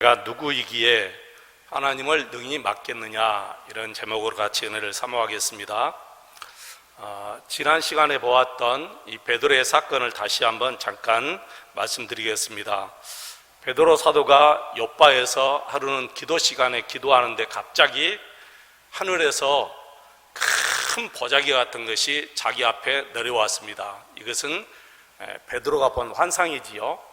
내가 누구이기에 하나님을 능히 맡겠느냐, 이런 제목으로 같이 은혜를 사모하겠습니다. 지난 시간에 보았던 이 베드로의 사건을 다시 한번 잠깐 말씀드리겠습니다. 베드로 사도가 요빠에서 하루는 기도 시간에 기도하는데 갑자기 하늘에서 큰 보자기 같은 것이 자기 앞에 내려왔습니다. 이것은 베드로가 본 환상이지요.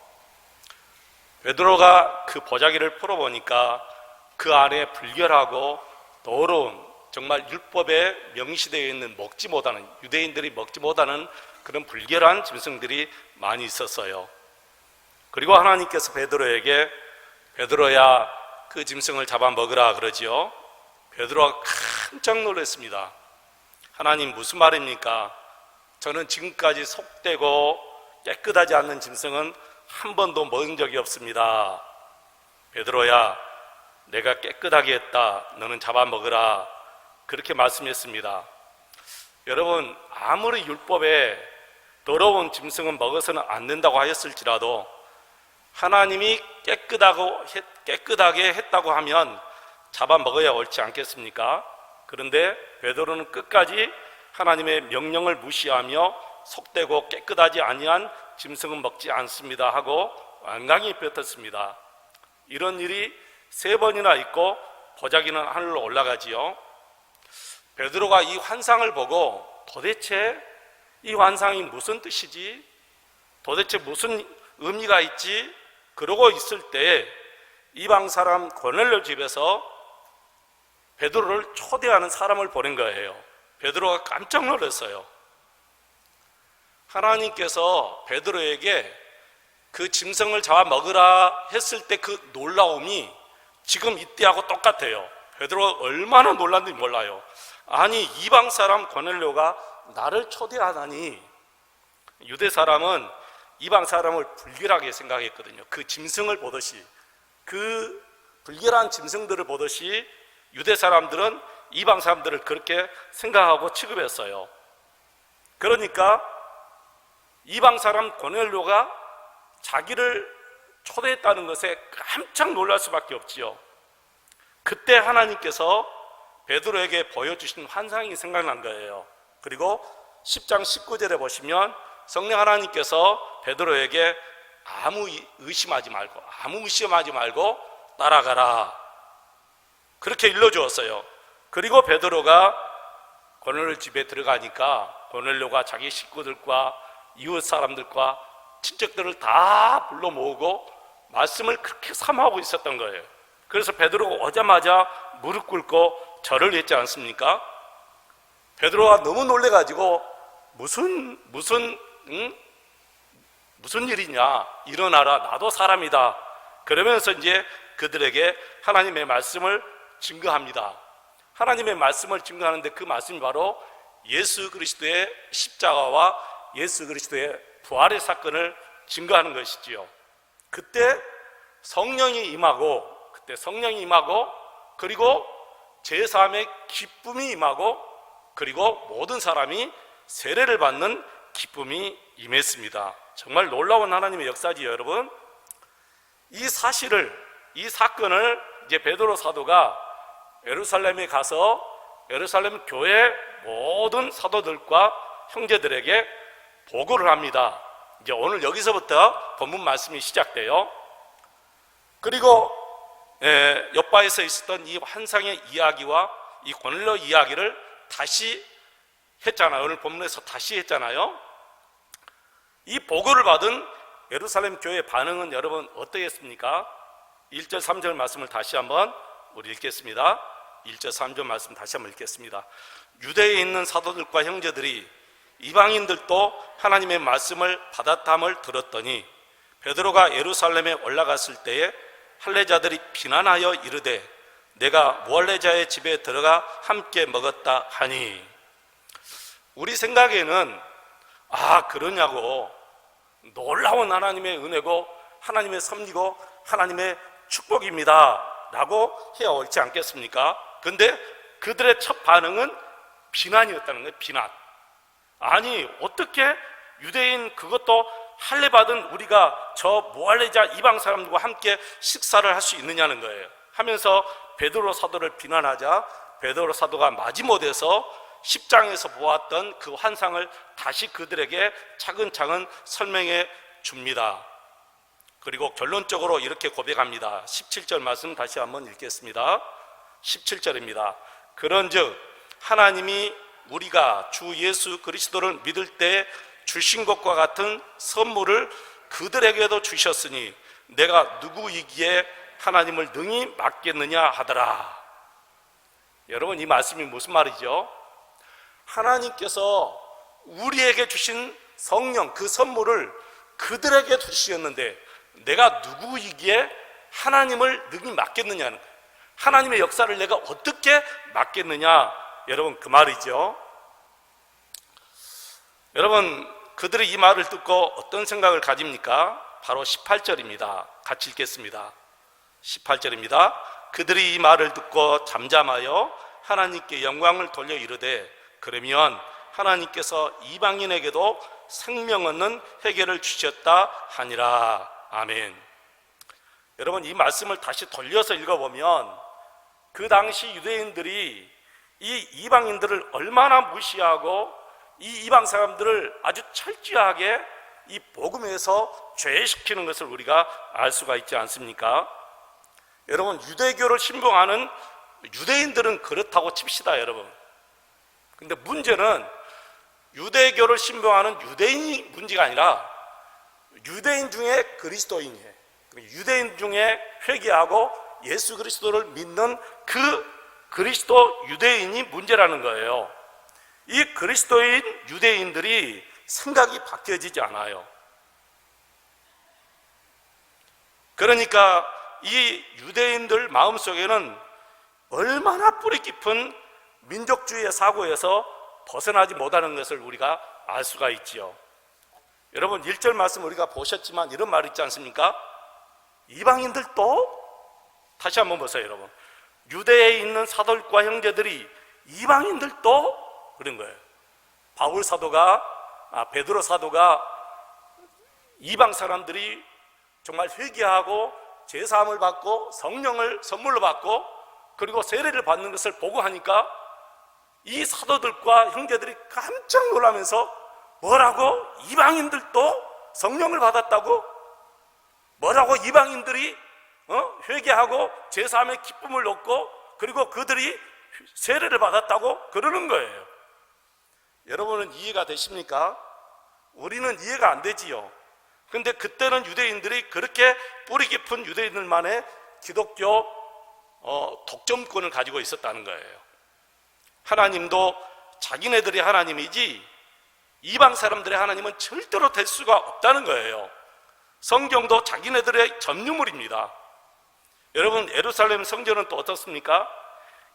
베드로가 그 보자기를 풀어보니까 그 안에 불결하고 더러운, 정말 율법에 명시되어 있는 먹지 못하는, 유대인들이 먹지 못하는 그런 불결한 짐승들이 많이 있었어요. 그리고 하나님께서 베드로에게 베드로야 그 짐승을 잡아 먹으라 그러지요. 베드로가 깜짝 놀랐습니다. 하나님 무슨 말입니까? 저는 지금까지 속되고 깨끗하지 않는 짐승은 한 번도 먹은 적이 없습니다. 베드로야, 내가 깨끗하게 했다. 너는 잡아먹으라. 그렇게 말씀했습니다. 여러분, 아무리 율법에 더러운 짐승은 먹어서는 안 된다고 하였을지라도 하나님이 깨끗하게 했다고 하면 잡아먹어야 옳지 않겠습니까? 그런데 베드로는 끝까지 하나님의 명령을 무시하며 속되고 깨끗하지 아니한 짐승은 먹지 않습니다 하고 완강히 뱉었습니다. 이런 일이 3번이나 있고 보자기는 하늘로 올라가지요. 베드로가 이 환상을 보고 도대체 이 환상이 무슨 뜻이지? 도대체 무슨 의미가 있지? 그러고 있을 때 이방 사람 고넬료 집에서 베드로를 초대하는 사람을 보낸 거예요. 베드로가 깜짝 놀랐어요. 하나님께서 베드로에게 그 짐승을 잡아 먹으라 했을 때 그 놀라움이 지금 이때하고 똑같아요. 베드로가 얼마나 놀랐는지 몰라요. 아니, 이방 사람 고넬료가 나를 초대하다니. 유대 사람은 이방 사람을 불결하게 생각했거든요. 그 짐승을 보듯이, 그 불결한 짐승들을 보듯이 유대 사람들은 이방 사람들을 그렇게 생각하고 취급했어요. 그러니까 이방 사람 고넬료가 자기를 초대했다는 것에 깜짝 놀랄 수밖에 없지요. 그때 하나님께서 베드로에게 보여주신 환상이 생각난 거예요. 그리고 10장 19절에 보시면 성령 하나님께서 베드로에게 아무 의심하지 말고 따라가라, 그렇게 일러주었어요. 그리고 베드로가 고넬료 집에 들어가니까 고넬료가 자기 식구들과 이웃 사람들과 친척들을 다 불러 모으고 말씀을 그렇게 사모하고 있었던 거예요. 그래서 베드로가 오자마자 무릎 꿇고 절을 했지 않습니까? 베드로가 너무 놀래가지고 무슨 일이냐, 일어나라, 나도 사람이다. 그러면서 이제 그들에게 하나님의 말씀을 증거합니다. 하나님의 말씀을 증거하는데 그 말씀이 바로 예수 그리스도의 십자가와 예수 그리스도의 부활의 사건을 증거하는 것이지요. 그때 성령이 임하고 그리고 제3의 기쁨이 임하고 그리고 모든 사람이 세례를 받는 기쁨이 임했습니다. 정말 놀라운 하나님의 역사지요, 여러분. 이 사건을 이제 베드로 사도가 예루살렘에 가서 예루살렘 교회 모든 사도들과 형제들에게 보고를 합니다. 이제 오늘 여기서부터 본문 말씀이 시작돼요. 그리고 요빠에서 있었던 이 환상의 이야기와 이 고넬료 이야기를 다시 했잖아요. 오늘 본문에서 다시 했잖아요. 이 보고를 받은 예루살렘 교회의 반응은 여러분 어떠했습니까? 1절 3절 말씀을 다시 한번 우리 읽겠습니다. 1절 3절 말씀 다시 한번 읽겠습니다. 유대에 있는 사도들과 형제들이 이방인들도 하나님의 말씀을 받았함을 들었더니 베드로가 예루살렘에 올라갔을 때에 할례자들이 비난하여 이르되 내가 무할례자의 집에 들어가 함께 먹었다 하니. 우리 생각에는 그러냐고, 놀라운 하나님의 은혜고 하나님의 섭리고 하나님의 축복입니다 라고 해야 옳지 않겠습니까? 근데 그들의 첫 반응은 비난이었다는 거예요. 비난. 아니, 어떻게 유대인, 그것도 할례 받은 우리가 저 무할례자 이방 사람들과 함께 식사를 할 수 있느냐는 거예요. 하면서 베드로 사도를 비난하자 베드로 사도가 마지못해서 10장에서 보았던 그 환상을 다시 그들에게 차근차근 설명해 줍니다. 그리고 결론적으로 이렇게 고백합니다. 17절 말씀 다시 한번 읽겠습니다. 17절입니다. 그런즉 하나님이 우리가 주 예수 그리스도를 믿을 때 주신 것과 같은 선물을 그들에게도 주셨으니 내가 누구이기에 하나님을 능히 맡겠느냐 하더라. 여러분, 이 말씀이 무슨 말이죠? 하나님께서 우리에게 주신 성령, 그 선물을 그들에게 주셨는데 내가 누구이기에 하나님을 능히 맡겠느냐는 거예요. 하나님의 역사를 내가 어떻게 맡겠느냐, 여러분, 그 말이죠. 여러분, 그들이 이 말을 듣고 어떤 생각을 가집니까? 바로 18절입니다. 같이 읽겠습니다. 18절입니다. 그들이 이 말을 듣고 잠잠하여 하나님께 영광을 돌려 이르되 그러면 하나님께서 이방인에게도 생명 얻는 회개를 주셨다 하니라. 아멘. 여러분, 이 말씀을 다시 돌려서 읽어보면 그 당시 유대인들이 이 이방인들을 얼마나 무시하고 이 이방 사람들을 아주 철저하게 이 복음에서 죄시키는 것을 우리가 알 수가 있지 않습니까? 여러분, 유대교를 신봉하는 유대인들은 그렇다고 칩시다, 여러분. 근데 문제는 유대교를 신봉하는 유대인이 문제가 아니라 유대인 중에 그리스도인이에요. 유대인 중에 회개하고 예수 그리스도를 믿는 그 그리스도 유대인이 문제라는 거예요. 이 그리스도인 유대인들이 생각이 바뀌어지지 않아요. 그러니까 이 유대인들 마음속에는 얼마나 뿌리 깊은 민족주의의 사고에서 벗어나지 못하는 것을 우리가 알 수가 있지요. 여러분, 1절 말씀 우리가 보셨지만 이런 말 있지 않습니까? 이방인들도, 다시 한번 보세요, 여러분. 유대에 있는 사도들과 형제들이 이방인들도 그런 거예요. 바울 사도가, 베드로 사도가 이방 사람들이 정말 회개하고 제사함을 받고 성령을 선물로 받고 그리고 세례를 받는 것을 보고 하니까 이 사도들과 형제들이 깜짝 놀라면서 뭐라고? 이방인들도 성령을 받았다고? 뭐라고? 이방인들이 회개하고 제사함의 기쁨을 얻고 그리고 그들이 세례를 받았다고 그러는 거예요. 여러분은 이해가 되십니까? 우리는 이해가 안 되지요. 근데 그때는 유대인들이 그렇게 뿌리 깊은 유대인들만의 기독교 독점권을 가지고 있었다는 거예요. 하나님도 자기네들이 하나님이지 이방 사람들의 하나님은 절대로 될 수가 없다는 거예요. 성경도 자기네들의 점유물입니다. 여러분, 예루살렘 성전은 또 어떻습니까?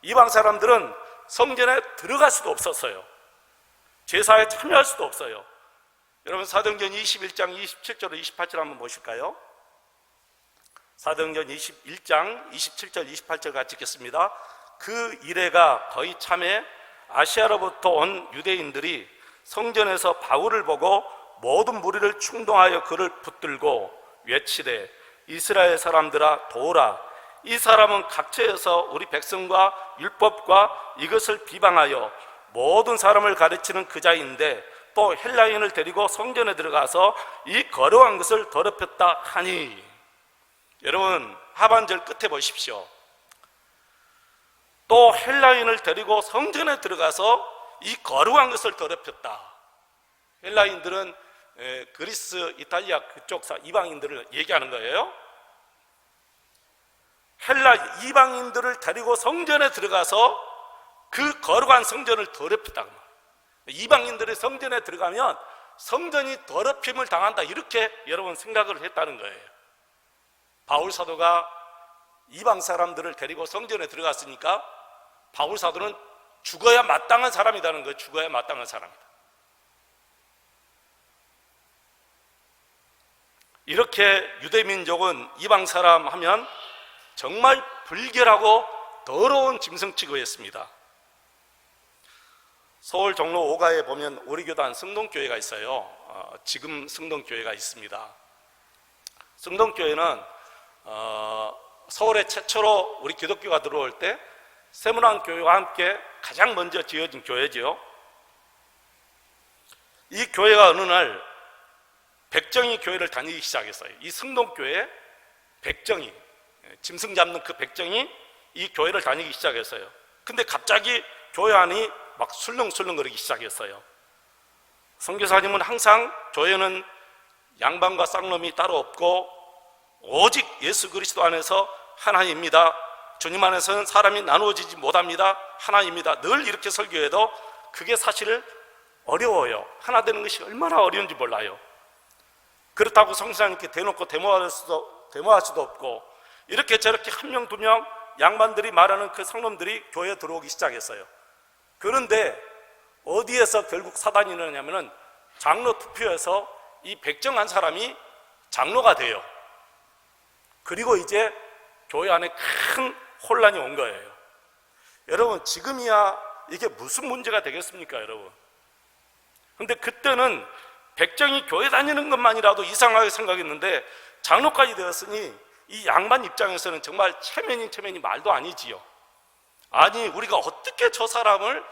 이방 사람들은 성전에 들어갈 수도 없었어요. 제사에 참여할 수도 없어요. 여러분, 사도행전 21장 27절 28절 한번 보실까요? 사도행전 21장 27절 28절 같이 읽겠습니다. 그 이래가 거의 참에 아시아로부터 온 유대인들이 성전에서 바울을 보고 모든 무리를 충동하여 그를 붙들고 외치되 이스라엘 사람들아 도우라. 이 사람은 각처에서 우리 백성과 율법과 이것을 비방하여 모든 사람을 가르치는 그 자인데 또 헬라인을 데리고 성전에 들어가서 이 거룩한 것을 더럽혔다 하니. 여러분, 하반절 끝에 보십시오. 또 헬라인을 데리고 성전에 들어가서 이 거룩한 것을 더럽혔다. 헬라인들은 그리스, 이탈리아 그쪽 이방인들을 얘기하는 거예요. 헬라 이방인들을 데리고 성전에 들어가서 그 거룩한 성전을 더럽혔다. 이방인들의 성전에 들어가면 성전이 더럽힘을 당한다, 이렇게 여러분 생각을 했다는 거예요. 바울 사도가 이방 사람들을 데리고 성전에 들어갔으니까 바울 사도는 죽어야 마땅한 사람이라는 거예요. 죽어야 마땅한 사람이다. 이렇게 유대민족은 이방 사람 하면 정말 불결하고 더러운 짐승 취급했습니다. 서울 종로 5가에 보면 우리 교단 성동교회가 있어요. 지금 성동교회가 있습니다. 성동교회는 서울에 최초로 우리 기독교가 들어올 때 세문안교회와 함께 가장 먼저 지어진 교회죠. 이 교회가 어느 날 백정이 교회를 다니기 시작했어요. 이 성동교회 백정이, 짐승 잡는 그 백정이 이 교회를 다니기 시작했어요. 근데 갑자기 교회 안이 막 술렁술렁거리기 시작했어요. 선교사님은 항상 교회는 양반과 쌍놈이 따로 없고 오직 예수 그리스도 안에서 하나입니다. 주님 안에서는 사람이 나누어지지 못합니다. 하나입니다. 늘 이렇게 설교해도 그게 사실 어려워요. 하나 되는 것이 얼마나 어려운지 몰라요. 그렇다고 성사님께 대놓고 데모할 수도 없고, 이렇게 저렇게 한 명 두 명 양반들이 말하는 그 상놈들이 교회에 들어오기 시작했어요. 그런데 어디에서 결국 사단이 일어나냐면은 장로 투표에서 이 백정한 사람이 장로가 돼요. 그리고 이제 교회 안에 큰 혼란이 온 거예요. 여러분, 지금이야 이게 무슨 문제가 되겠습니까, 여러분? 근데 그때는 백정이 교회 다니는 것만이라도 이상하게 생각했는데 장로까지 되었으니 이 양반 입장에서는 정말 체면이 말도 아니지요. 아니, 우리가 어떻게 저 사람을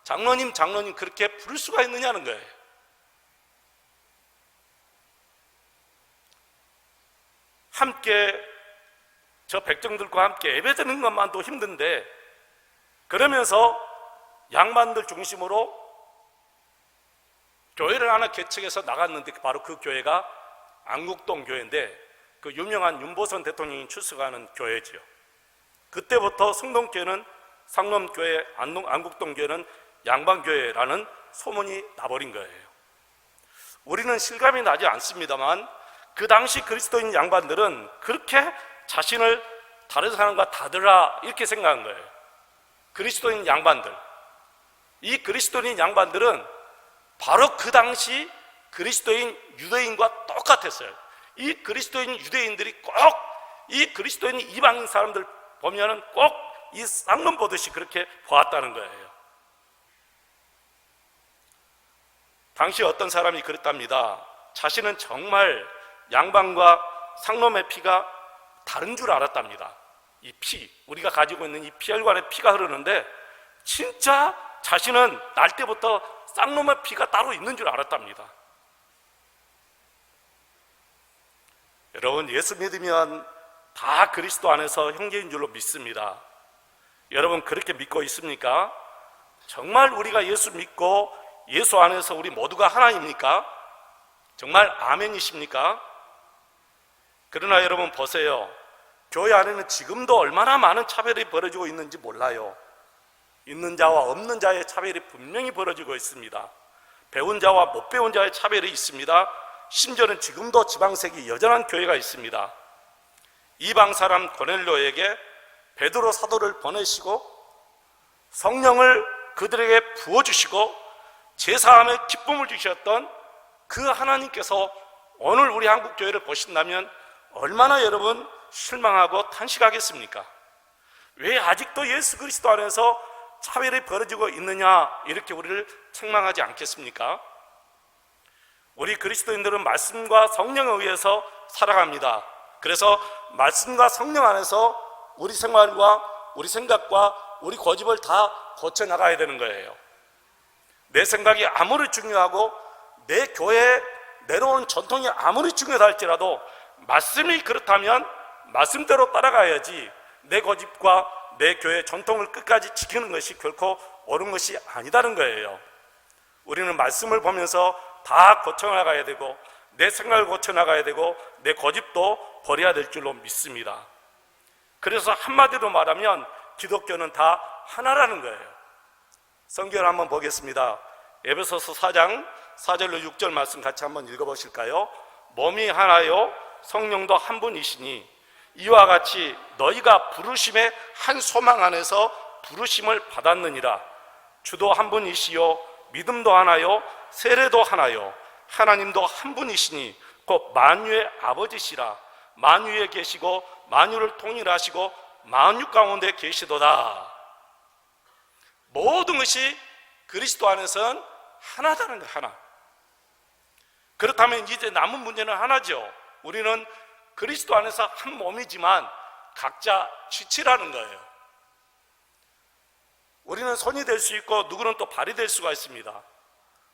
장로님 그렇게 부를 수가 있느냐는 거예요. 함께 저 백정들과 함께 예배드리는 것만도 힘든데, 그러면서 양반들 중심으로 교회를 하나 개척해서 나갔는데 바로 그 교회가 안국동 교회인데, 그 유명한 윤보선 대통령이 출석하는 교회지요. 그때부터 성동교회는 상놈교회, 안국동교회는 양반교회라는 소문이 나버린 거예요. 우리는 실감이 나지 않습니다만 그 당시 그리스도인 양반들은 그렇게 자신을 다른 사람과 다르라 이렇게 생각한 거예요. 그리스도인 양반들, 이 그리스도인 양반들은 바로 그 당시 그리스도인 유대인과 똑같았어요. 이 그리스도인 유대인들이 꼭 이 그리스도인 이방인 사람들 보면은 꼭 이 쌍놈 보듯이 그렇게 보았다는 거예요. 당시 어떤 사람이 그랬답니다. 자신은 정말 양반과 상놈의 피가 다른 줄 알았답니다. 이 피, 우리가 가지고 있는 이 피혈관의 피가 흐르는데 진짜 자신은 날 때부터 쌍놈의 피가 따로 있는 줄 알았답니다. 여러분, 예수 믿으면 다 그리스도 안에서 형제인 줄로 믿습니다. 여러분, 그렇게 믿고 있습니까? 정말 우리가 예수 믿고 예수 안에서 우리 모두가 하나입니까? 정말 아멘이십니까? 그러나 여러분 보세요. 교회 안에는 지금도 얼마나 많은 차별이 벌어지고 있는지 몰라요. 있는 자와 없는 자의 차별이 분명히 벌어지고 있습니다. 배운 자와 못 배운 자의 차별이 있습니다. 심지어는 지금도 지방색이 여전한 교회가 있습니다. 이방 사람 고넬료에게 베드로 사도를 보내시고 성령을 그들에게 부어주시고 제사함의 기쁨을 주셨던 그 하나님께서 오늘 우리 한국교회를 보신다면 얼마나 여러분 실망하고 탄식하겠습니까? 왜 아직도 예수 그리스도 안에서 차별이 벌어지고 있느냐, 이렇게 우리를 책망하지 않겠습니까? 우리 그리스도인들은 말씀과 성령에 의해서 살아갑니다. 그래서 말씀과 성령 안에서 우리 생활과 우리 생각과 우리 고집을 다 고쳐나가야 되는 거예요. 내 생각이 아무리 중요하고 내 교회에 내려온 전통이 아무리 중요하다 할지라도 말씀이 그렇다면 말씀대로 따라가야지, 내 고집과 내 교회 전통을 끝까지 지키는 것이 결코 옳은 것이 아니다는 거예요. 우리는 말씀을 보면서 다 고쳐나가야 되고 내 생각을 고쳐나가야 되고 내 고집도 버려야 될 줄로 믿습니다. 그래서 한마디로 말하면 기독교는 다 하나라는 거예요. 성경을 한번 보겠습니다. 에베소서 4장 4절로 6절 말씀 같이 한번 읽어보실까요? 몸이 하나요 성령도 한 분이시니 이와 같이 너희가 부르심의 한 소망 안에서 부르심을 받았느니라. 주도 한 분이시요 믿음도 하나요 세례도 하나요 하나님도 한 분이시니 곧 만유의 아버지시라. 만유에 계시고 만유를 통일하시고 만유 가운데 계시도다. 모든 것이 그리스도 안에서는 하나다는 거예요. 하나. 그렇다면 이제 남은 문제는 하나죠. 우리는 그리스도 안에서 한 몸이지만 각자 지체라는 거예요. 우리는 손이 될 수 있고 누구는 또 발이 될 수가 있습니다.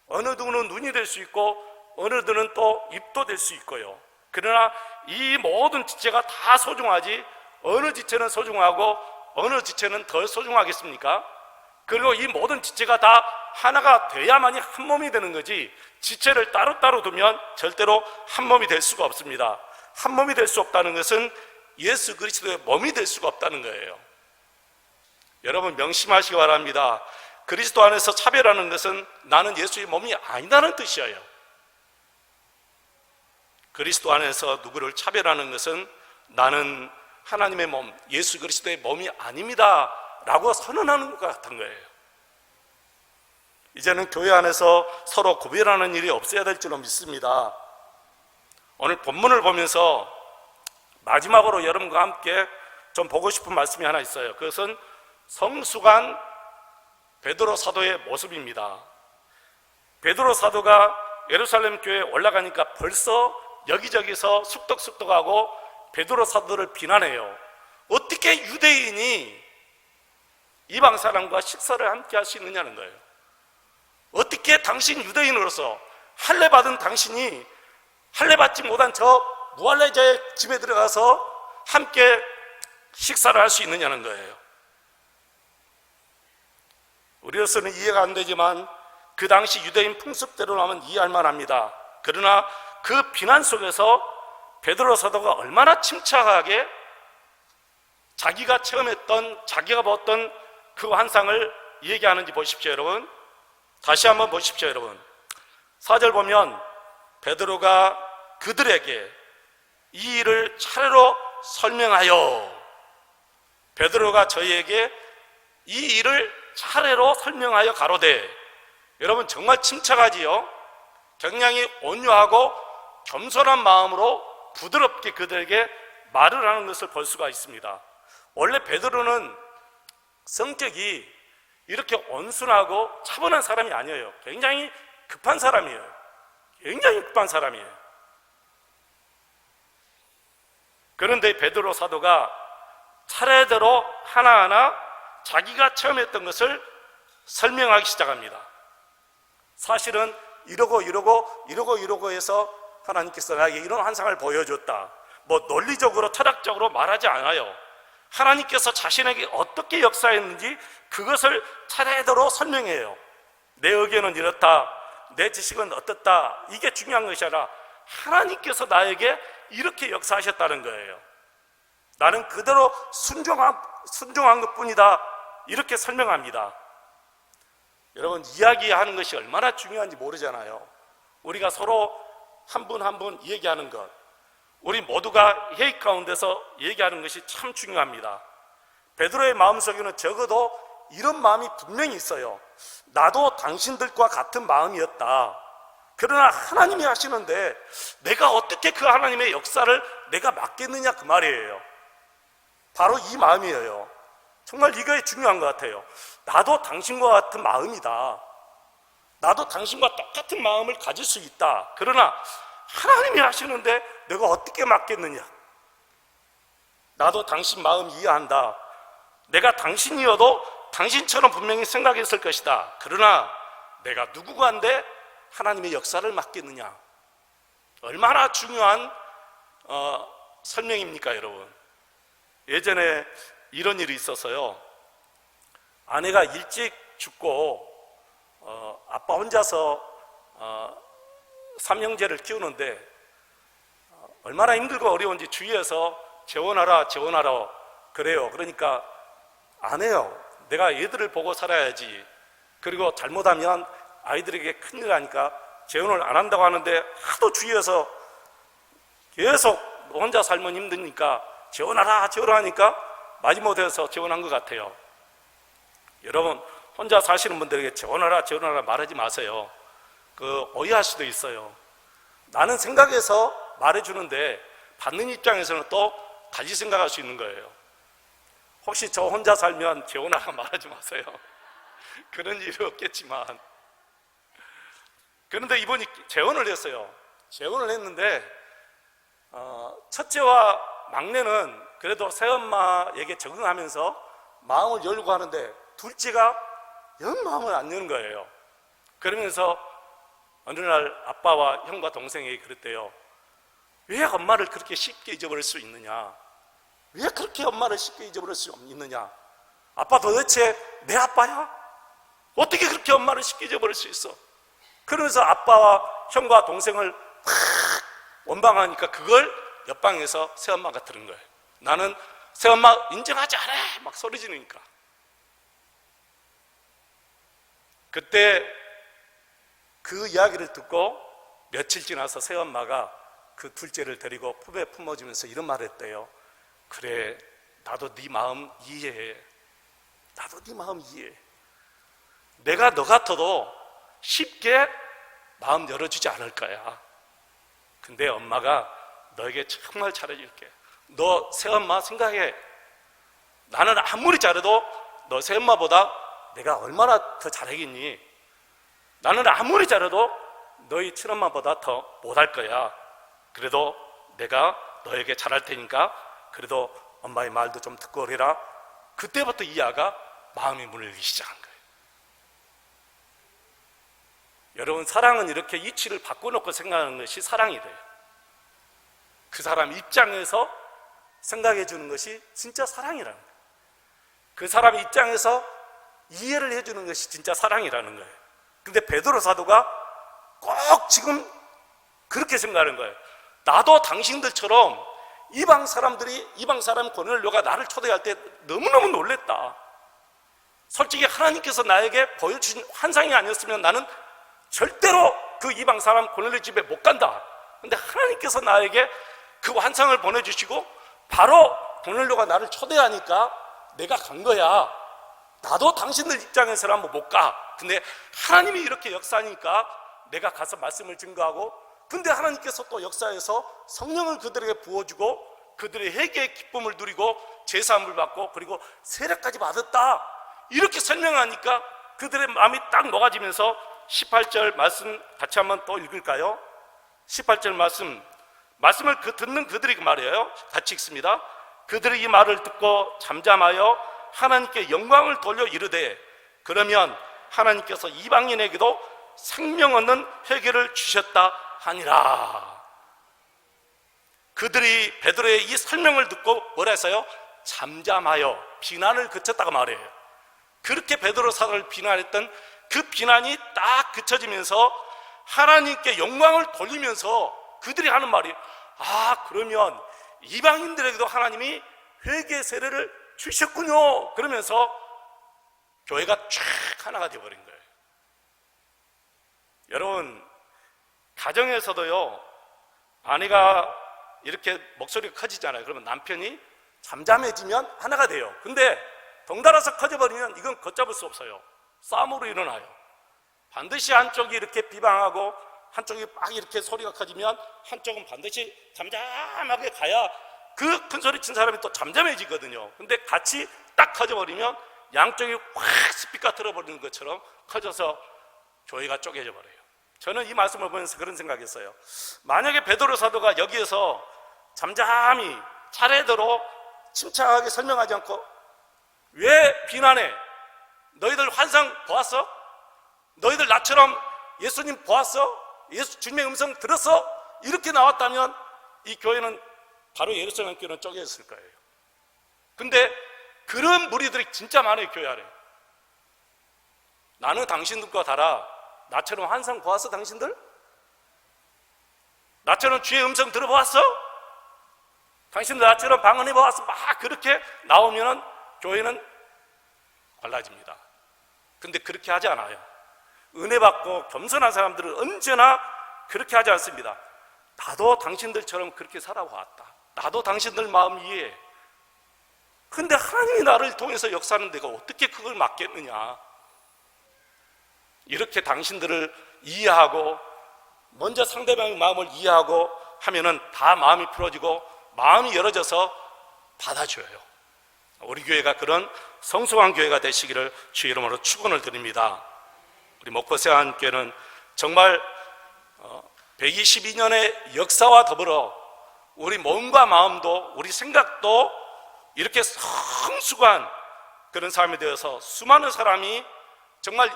어느 누구는 눈이 될 수 있고 어느 누구는 또 입도 될 수 있고요. 그러나 이 모든 지체가 다 소중하지 어느 지체는 소중하고 어느 지체는 덜 소중하겠습니까? 그리고 이 모든 지체가 다 하나가 돼야만이 한 몸이 되는 거지, 지체를 따로따로 두면 절대로 한 몸이 될 수가 없습니다. 한 몸이 될 수 없다는 것은 예수 그리스도의 몸이 될 수가 없다는 거예요. 여러분 명심하시기 바랍니다. 그리스도 안에서 차별하는 것은 나는 예수의 몸이 아니다는 뜻이에요. 그리스도 안에서 누구를 차별하는 것은 나는 하나님의 몸, 예수 그리스도의 몸이 아닙니다 라고 선언하는 것 같은 거예요. 이제는 교회 안에서 서로 구별하는 일이 없어야 될 줄로 믿습니다. 오늘 본문을 보면서 마지막으로 여러분과 함께 좀 보고 싶은 말씀이 하나 있어요. 그것은 성숙한 베드로 사도의 모습입니다. 베드로 사도가 예루살렘 교회에 올라가니까 벌써 여기저기서 숙덕숙덕하고 베드로 사도를 비난해요. 어떻게 유대인이 이방 사람과 식사를 함께 할 수 있느냐는 거예요. 어떻게 당신 유대인으로서 할례 받은 당신이 할례 받지 못한 저 무할례자의 집에 들어가서 함께 식사를 할 수 있느냐는 거예요. 우리로서는 이해가 안 되지만 그 당시 유대인 풍습대로라면 이해할 만합니다. 그러나 그 비난 속에서 베드로 사도가 얼마나 침착하게 자기가 체험했던, 자기가 보았던 그 환상을 얘기하는지 보십시오, 여러분. 다시 한번 보십시오, 여러분. 4절 보면 베드로가 그들에게 이 일을 차례로 설명하여, 베드로가 저희에게 이 일을 차례로 설명하여 가로되, 여러분 정말 침착하지요? 굉장히 온유하고 겸손한 마음으로 부드럽게 그들에게 말을 하는 것을 볼 수가 있습니다. 원래 베드로는 성격이 이렇게 온순하고 차분한 사람이 아니에요. 굉장히 급한 사람이에요. 굉장히 급한 사람이에요. 그런데 베드로 사도가 차례대로 하나하나 자기가 체험했던 것을 설명하기 시작합니다. 사실은 이러고 해서 하나님께서 나에게 이런 환상을 보여줬다, 뭐 논리적으로 철학적으로 말하지 않아요. 하나님께서 자신에게 어떻게 역사했는지 그것을 차례대로 설명해요. 내 의견은 이렇다, 내 지식은 어떻다, 이게 중요한 것이 아니라 하나님께서 나에게 이렇게 역사하셨다는 거예요. 나는 그대로 순종한 것뿐이다, 이렇게 설명합니다. 여러분, 이야기하는 것이 얼마나 중요한지 모르잖아요. 우리가 서로 한 분 한 분 얘기하는 것, 우리 모두가 회의 가운데서 얘기하는 것이 참 중요합니다. 베드로의 마음속에는 적어도 이런 마음이 분명히 있어요. 나도 당신들과 같은 마음이었다. 그러나 하나님이 하시는데 내가 어떻게 그 하나님의 역사를 내가 맡겠느냐, 그 말이에요. 바로 이 마음이에요. 정말 이게 중요한 것 같아요. 나도 당신과 같은 마음이다. 나도 당신과 똑같은 마음을 가질 수 있다. 그러나 하나님이 하시는데 내가 어떻게 맡겠느냐. 나도 당신 마음 이해한다. 내가 당신이어도 당신처럼 분명히 생각했을 것이다. 그러나 내가 누구간데 하나님의 역사를 맡겠느냐. 얼마나 중요한 설명입니까, 여러분. 예전에 이런 일이 있었어요. 아내가 일찍 죽고 아빠 혼자서 삼형제를 키우는데 얼마나 힘들고 어려운지 주위에서 재혼하라 그래요. 그러니까 안 해요. 내가 얘들을 보고 살아야지. 그리고 잘못하면 아이들에게 큰일 나니까 재혼을 안 한다고 하는데 하도 주위에서 계속 혼자 살면 힘드니까 재혼하라 하니까 마지못해서 재혼한 것 같아요. 여러분, 혼자 사시는 분들에게 재혼하라 말하지 마세요. 오해할 수도 있어요. 나는 생각해서 말해주는데 받는 입장에서는 또 다시 생각할 수 있는 거예요. 혹시 저 혼자 살면 재혼하라 말하지 마세요. 그런 일이 없겠지만. 그런데 이분이 재혼을 했어요. 재혼을 했는데 첫째와 막내는 그래도 새엄마에게 적응하면서 마음을 열고 하는데 둘째가 영 마음을 안 여는 거예요. 그러면서 어느 날 아빠와 형과 동생에게 그랬대요. 왜 엄마를 그렇게 쉽게 잊어버릴 수 있느냐? 왜 그렇게 엄마를 쉽게 잊어버릴 수 있느냐? 아빠 도대체 내 아빠야? 어떻게 그렇게 엄마를 쉽게 잊어버릴 수 있어? 그러면서 아빠와 형과 동생을 막 원망하니까 그걸 옆방에서 새엄마가 들은 거예요. 나는 새엄마 인정하지 않아! 막 소리 지르니까. 그때 그 이야기를 듣고 며칠 지나서 새엄마가 그 둘째를 데리고 품에 품어주면서 이런 말을 했대요. 그래, 나도 네 마음 이해해. 나도 네 마음 이해해. 내가 너 같아도 쉽게 마음 열어주지 않을 거야. 근데 엄마가 너에게 정말 잘해줄게. 너 새엄마 생각해. 나는 아무리 잘해도 너 새엄마보다 내가 얼마나 더 잘하겠니? 나는 아무리 잘해도 너희 친엄마보다 더 못할 거야. 그래도 내가 너에게 잘할 테니까 그래도 엄마의 말도 좀 듣고 그래라. 그때부터 이 아가 마음이 문을 열기 시작한 거예요. 여러분, 사랑은 이렇게 이치를 바꿔놓고 생각하는 것이 사랑이 돼요. 그 사람 입장에서 생각해 주는 것이 진짜 사랑이라는 거예요. 그 사람 입장에서 이해를 해주는 것이 진짜 사랑이라는 거예요. 근데 베드로 사도가 꼭 지금 그렇게 생각하는 거예요. 나도 당신들처럼 이방 사람 고넬료가 나를 초대할 때 너무너무 놀랬다. 솔직히 하나님께서 나에게 보여주신 환상이 아니었으면 나는 절대로 그 이방 사람 고넬료 집에 못 간다. 근데 하나님께서 나에게 그 환상을 보내주시고 바로 고넬료가 나를 초대하니까 내가 간 거야. 나도 당신들 입장에서는 못 가. 근데 하나님이 이렇게 역사하니까 내가 가서 말씀을 증거하고, 근데 하나님께서 또 역사에서 성령을 그들에게 부어주고 그들의 회개의 기쁨을 누리고 제사함을 받고 그리고 세례까지 받았다. 이렇게 설명하니까 그들의 마음이 딱 녹아지면서 18절 말씀 같이 한번 또 읽을까요? 18절 말씀을 듣는 그들이 말이에요. 같이 읽습니다. 그들이 이 말을 듣고 잠잠하여 하나님께 영광을 돌려 이르되, 그러면 하나님께서 이방인에게도 생명 얻는 회개를 주셨다 하니라. 그들이 베드로의 이 설명을 듣고 뭐라 했어요? 잠잠하여 비난을 그쳤다고 말해요. 그렇게 베드로 사도를 비난했던 그 비난이 딱 그쳐지면서 하나님께 영광을 돌리면서 그들이 하는 말이, 그러면 이방인들에게도 하나님이 회개 세례를 주셨군요. 그러면서 교회가 쫙 하나가 되어버린 거예요. 여러분, 가정에서도요, 아내가 이렇게 목소리가 커지잖아요. 그러면 남편이 잠잠해지면 하나가 돼요. 근데 덩달아서 커져버리면 이건 걷잡을 수 없어요. 싸움으로 일어나요. 반드시 한쪽이 이렇게 비방하고 한쪽이 막 이렇게 소리가 커지면 한쪽은 반드시 잠잠하게 가야 그 큰 소리 친 사람이 또 잠잠해지거든요. 근데 같이 딱 커져버리면 양쪽이 확 스피커 틀어버리는 것처럼 커져서 교회가 쪼개져 버려요. 저는 이 말씀을 보면서 그런 생각했어요. 만약에 베드로 사도가 여기에서 잠잠히 차례대로 침착하게 설명하지 않고, 왜 비난해? 너희들 환상 보았어? 너희들 나처럼 예수님 보았어? 주님의 음성 들었어? 이렇게 나왔다면 이 교회는 바로 예루살렘 교회는 쪼개졌을 거예요. 근데 그런 무리들이 진짜 많아요. 교회 안에. 나는 당신들과 달라. 나처럼 환상 보았어 당신들? 나처럼 주의 음성 들어보았어? 당신들 나처럼 방언해 보았어? 막 그렇게 나오면 교회는 갈라집니다. 근데 그렇게 하지 않아요. 은혜 받고 겸손한 사람들은 언제나 그렇게 하지 않습니다. 나도 당신들처럼 그렇게 살아왔다. 나도 당신들 마음 이해해. 근데 하나님이 나를 통해서 역사하는 내가 어떻게 그걸 막겠느냐. 이렇게 당신들을 이해하고 먼저 상대방의 마음을 이해하고 하면은 다 마음이 풀어지고 마음이 열어져서 받아줘요. 우리 교회가 그런 성숙한 교회가 되시기를 주의 이름으로 축원을 드립니다. 우리 목포세안교회는 정말 122년의 역사와 더불어 우리 몸과 마음도 우리 생각도 이렇게 성숙한 그런 삶이 되어서 수많은 사람이 정말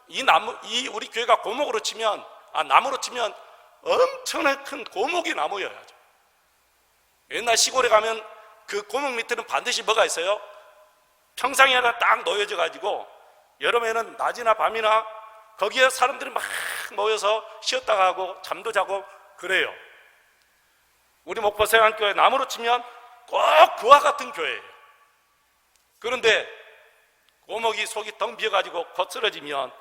이 우리 교회가 고목으로 치면 나무로 치면 엄청나게 큰 고목이 나무여야죠. 옛날 시골에 가면 그 고목 밑에는 반드시 뭐가 있어요? 평상이 하나 딱 놓여져 가지고 여름에는 낮이나 밤이나 거기에 사람들이 막 모여서 쉬었다가 하고 잠도 자고 그래요. 우리 목포세안교회 나무로 치면 꼭 그와 같은 교회예요. 그런데 고목이 속이 덩 비어가지고 곧 쓰러지면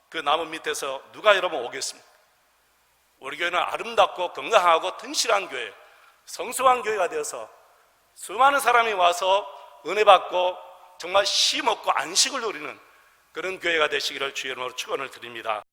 그 나무 밑에서 누가 여러분 오겠습니까? 우리 교회는 아름답고 건강하고 튼실한 교회, 성숙한 교회가 되어서 수많은 사람이 와서 은혜 받고 정말 쉼 없고 안식을 누리는 그런 교회가 되시기를 주의 이름으로 축원을 드립니다.